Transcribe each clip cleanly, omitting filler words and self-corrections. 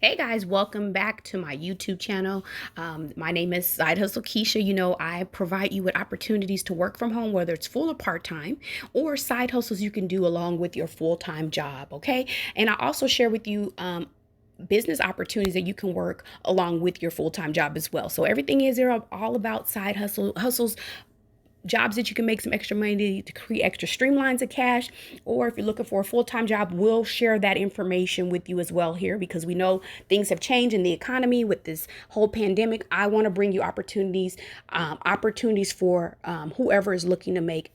Hey guys, welcome back to my YouTube channel. My name is Side Hustle Keisha. You know, I provide you with opportunities to work from home, whether it's full or part-time, or side hustles you can do along with your full-time job, okay? And I also share with you business opportunities that you can work along with your full-time job as well. So everything is there all about side hustles, jobs that you can make some extra money to create extra streamlines of cash, or if you're looking for a full-time job, we'll share that information with you as well here, because we know things have changed in the economy with this whole pandemic. I want to bring you opportunities for whoever is looking to make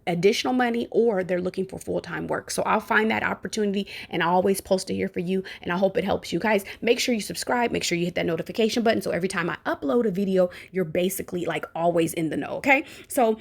additional money or they're looking for full-time work. So I'll find that opportunity and I always post it here for you, and I hope it helps you guys. Make sure you subscribe, make sure you hit that notification button, so every time I upload a video, you're basically like always in the know. Okay, so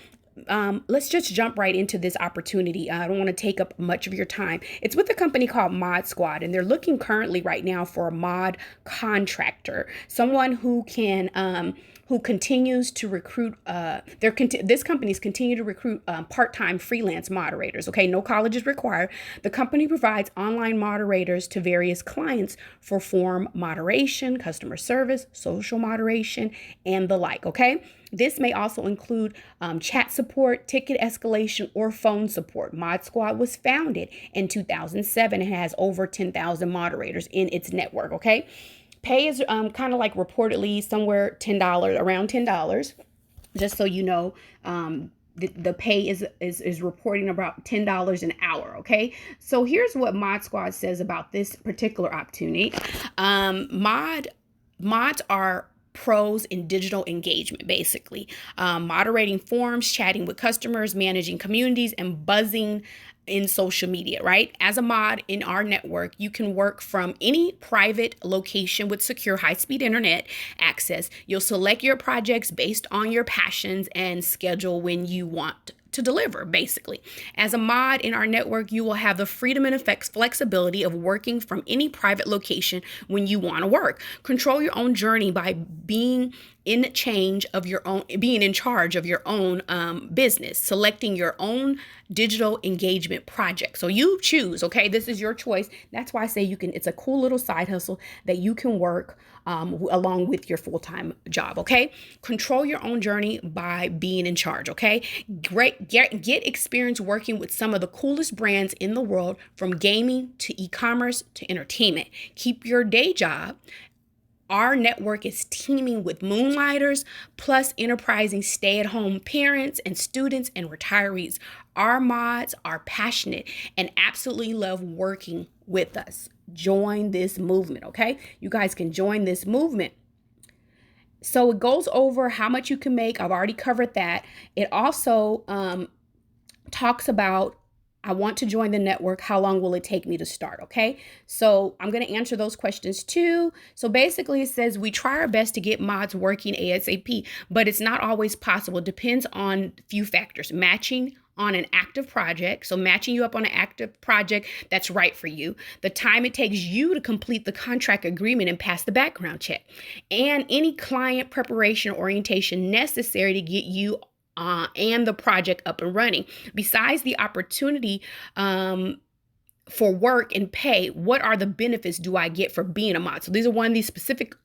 let's just jump right into this opportunity. I don't want to take up much of your time. It's with a company called Mod Squad, and they're looking currently right now for a mod contractor, someone who can who continues to recruit. This company's continue to recruit part-time freelance moderators. Okay, no college is required. The company provides online moderators to various clients for form moderation, customer service, social moderation, and the like. Okay. This may also include chat support, ticket escalation, or phone support. Mod Squad was founded in 2007 and has over 10,000 moderators in its network, okay? Pay is kind of like reportedly somewhere $10, around $10, just so you know. The pay is reporting about $10 an hour, okay? So here's what Mod Squad says about this particular opportunity. Mods are pros in digital engagement, basically moderating forums, chatting with customers, managing communities, and buzzing in social media. Right, as a mod in our network, you can work from any private location with secure high-speed internet access. You'll select your projects based on your passions and schedule when you want to deliver. Basically, as a mod in our network, you will have the freedom and flexibility of working from any private location when you want to work. Control your own journey by being in charge of your own business, selecting your own digital engagement project. So you choose, okay? This is your choice. That's why I say it's a cool little side hustle that you can work along with your full-time job, okay? Control your own journey by being in charge, okay? Get experience working with some of the coolest brands in the world, from gaming to e-commerce to entertainment. Keep your day job. Our network is teeming with moonlighters, plus enterprising stay-at-home parents and students and retirees. Our mods are passionate and absolutely love working with us. Join this movement, okay? You guys can join this movement. So it goes over how much you can make. I've already covered that. It also talks about, I want to join the network. How long will it take me to start? Okay, so I'm going to answer those questions too. So basically it says we try our best to get mods working ASAP, but it's not always possible. It depends on a few factors. Matching on an active project, so matching you up on an active project that's right for you, the time it takes you to complete the contract agreement and pass the background check, and any client preparation or orientation necessary to get you and the project up and running. Besides the opportunity for work and pay, what are the benefits do I get for being a mod? So these are one of these specific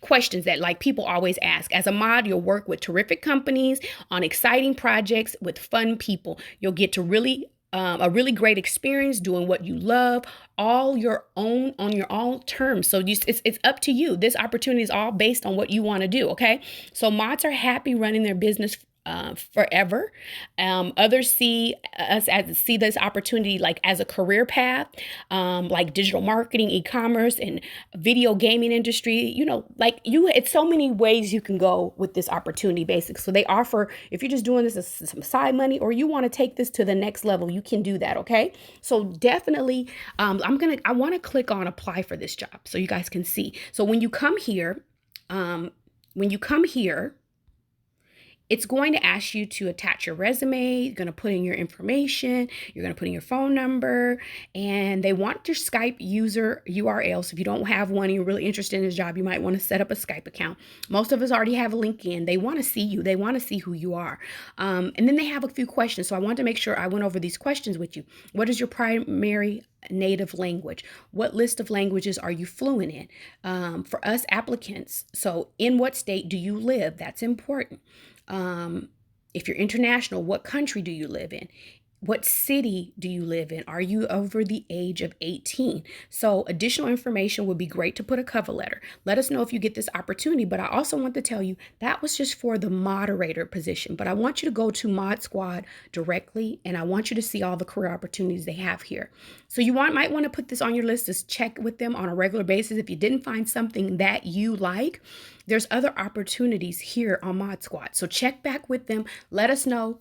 questions that like people always ask. As a mod, you'll work with terrific companies on exciting projects with fun people. You'll get to a really great experience doing what you love, on your own terms. So it's up to you. This opportunity is all based on what you want to do. Okay, so mods are happy running their business forever. Others see this opportunity like as a career path, like digital marketing, e-commerce, and video gaming industry. You know, it's so many ways you can go with this opportunity, basically. So they offer, if you're just doing this as some side money, or you want to take this to the next level, you can do that. Okay, so definitely, I want to click on apply for this job so you guys can see. So when you come here, It's going to ask you to attach your resume. You're going to put in your information. You're going to put in your phone number. And they want your Skype user URL. So if you don't have one and you're really interested in this job, you might want to set up a Skype account. Most of us already have a LinkedIn. They want to see you. They want to see who you are. And then they have a few questions. So I wanted to make sure I went over these questions with you. What is your primary native language? What list of languages are you fluent in? For us applicants, so in what state do you live? That's important. If you're international, what country do you live in? What city do you live in? Are you over the age of 18? So additional information would be great to put a cover letter. Let us know if you get this opportunity, but I also want to tell you that was just for the moderator position, but I want you to go to Mod Squad directly, and I want you to see all the career opportunities they have here. So you might want to put this on your list to check with them on a regular basis. If you didn't find something that you like, there's other opportunities here on Mod Squad. So check back with them. Let us know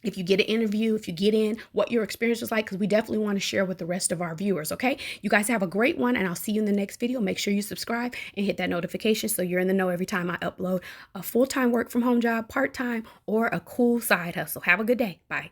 if you get an interview, if you get in, what your experience was like, because we definitely want to share with the rest of our viewers, okay? You guys have a great one, and I'll see you in the next video. Make sure you subscribe and hit that notification so you're in the know every time I upload a full-time work from home job, part-time, or a cool side hustle. Have a good day. Bye.